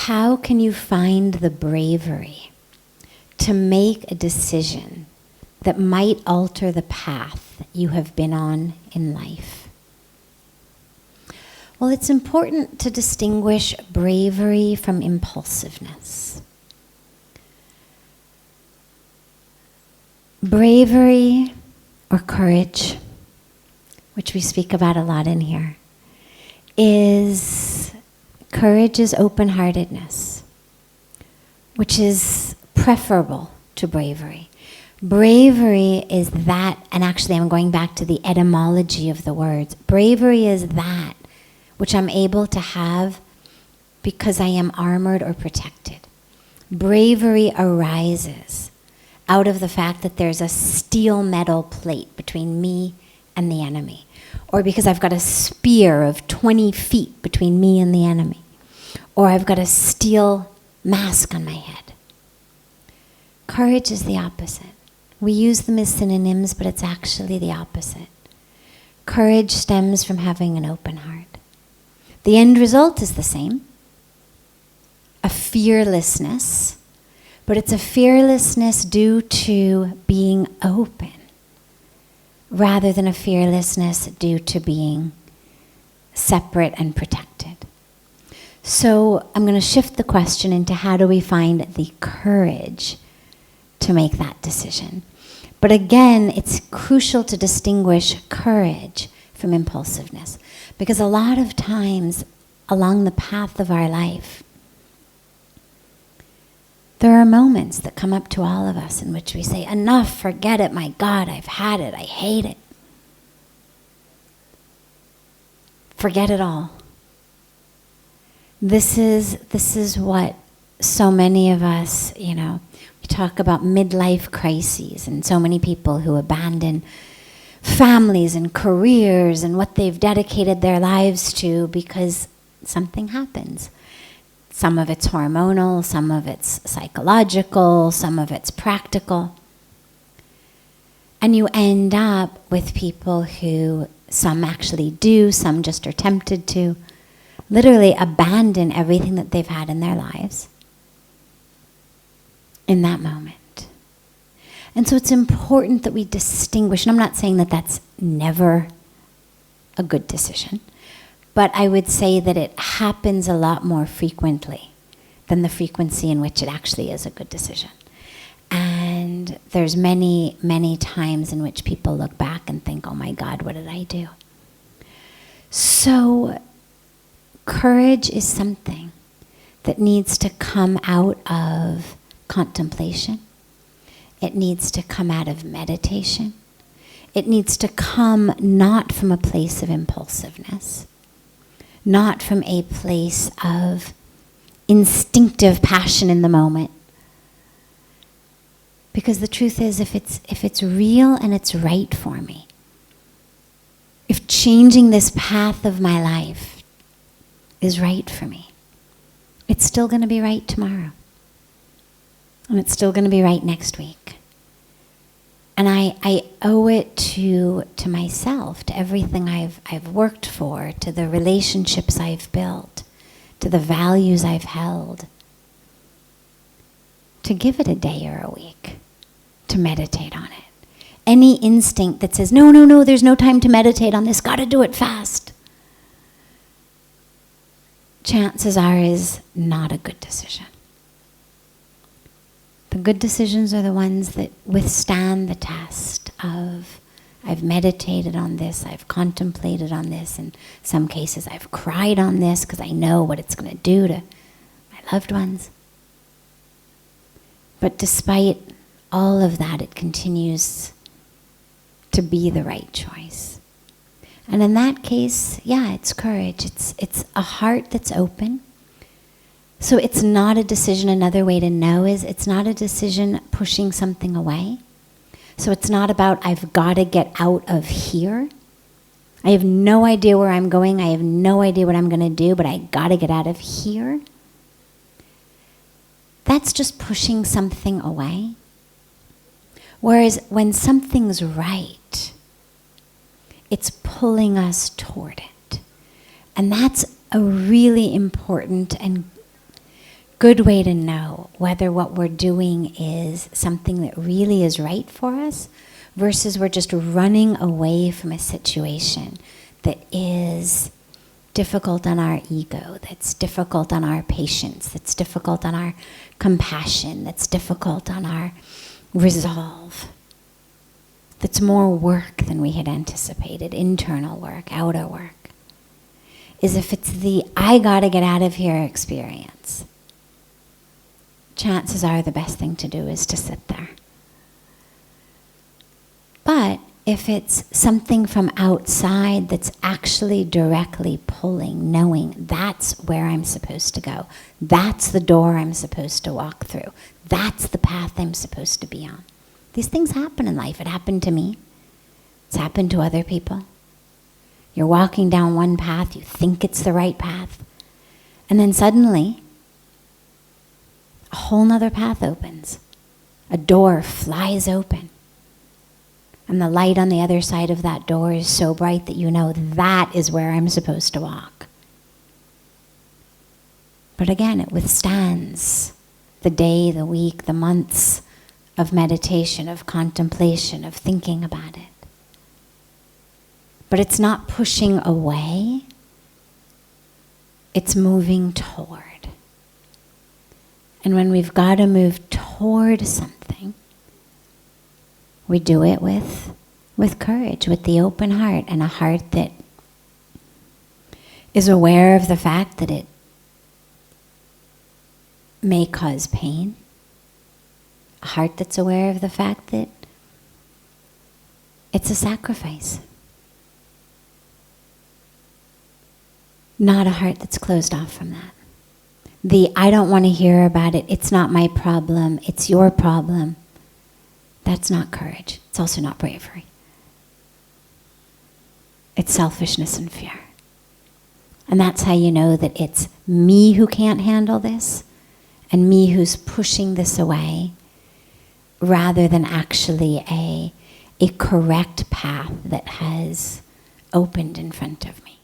how can you find the bravery to make a decision that might alter the path that you have been on in life? Well, it's important to distinguish bravery from impulsiveness. Bravery or courage, which we speak about a lot in here, courage is open-heartedness, which is preferable to bravery. Bravery is that, and actually I'm going back to the etymology of the words. Bravery is that which I'm able to have because I am armored or protected. Bravery arises out of the fact that there's a steel metal plate between me and the enemy, or because I've got a spear of 20 feet between me and the enemy, or I've got a steel mask on my head. Courage is the opposite. We use them as synonyms, but it's actually the opposite. Courage stems from having an open heart. The end result is the same, a fearlessness, but it's a fearlessness due to being open, rather than a fearlessness due to being separate and protected. So I'm going to shift the question into how do we find the courage to make that decision. But again, it's crucial to distinguish courage from impulsiveness, because a lot of times along the path of our life, there are moments that come up to all of us in which we say, enough, forget it, my God, I've had it, I hate it. Forget it all. This is what so many of us, we talk about midlife crises and so many people who abandon families and careers and what they've dedicated their lives to because something happens. Some of it's hormonal, some of it's psychological, some of it's practical. And you end up with people who, some actually do, some just are tempted to, literally abandon everything that they've had in their lives in that moment. And so it's important that we distinguish, and I'm not saying that that's never a good decision, but I would say that it happens a lot more frequently than the frequency in which it actually is a good decision. And there's many, many times in which people look back and think, oh my God, what did I do? So courage is something that needs to come out of contemplation. It needs to come out of meditation. It needs to come not from a place of impulsiveness, not from a place of instinctive passion in the moment. Because the truth is, if it's real and it's right for me, if changing this path of my life is right for me, it's still going to be right tomorrow. And it's still going to be right next week. And I owe it to myself, to everything I've worked for, to the relationships I've built, to the values I've held, to give it a day or a week, to meditate on it. Any instinct that says, no, there's no time to meditate on this, gotta do it fast, chances are is not a good decision. The good decisions are the ones that withstand the test of, I've meditated on this, I've contemplated on this, in some cases I've cried on this because I know what it's going to do to my loved ones. But despite all of that, it continues to be the right choice. And in that case, yeah, it's courage. It's a heart that's open. So it's not a decision. Another way to know is it's not a decision pushing something away. So it's not about, I've got to get out of here. I have no idea where I'm going. I have no idea what I'm going to do, but I got to get out of here. That's just pushing something away. Whereas when something's right, it's pulling us toward it. And that's a really important and good way to know whether what we're doing is something that really is right for us versus we're just running away from a situation that is difficult on our ego, that's difficult on our patience, that's difficult on our compassion, that's difficult on our resolve, that's more work than we had anticipated, internal work, outer work, is if it's the I gotta get out of here experience. Chances are the best thing to do is to sit there. But if it's something from outside that's actually directly pulling, knowing that's where I'm supposed to go, that's the door I'm supposed to walk through, that's the path I'm supposed to be on. These things happen in life. It happened to me. It's happened to other people. You're walking down one path, you think it's the right path, and then suddenly a whole nother path opens. A door flies open. And the light on the other side of that door is so bright that you know that is where I'm supposed to walk. But again, it withstands the day, the week, the months of meditation, of contemplation, of thinking about it. But it's not pushing away, it's moving toward. And when we've got to move toward something, we do it with courage, with the open heart, and a heart that is aware of the fact that it may cause pain. A heart that's aware of the fact that it's a sacrifice. Not a heart that's closed off from that. The I don't want to hear about it, it's not my problem, it's your problem. That's not courage. It's also not bravery. It's selfishness and fear. And that's how you know that it's me who can't handle this and me who's pushing this away rather than actually a correct path that has opened in front of me.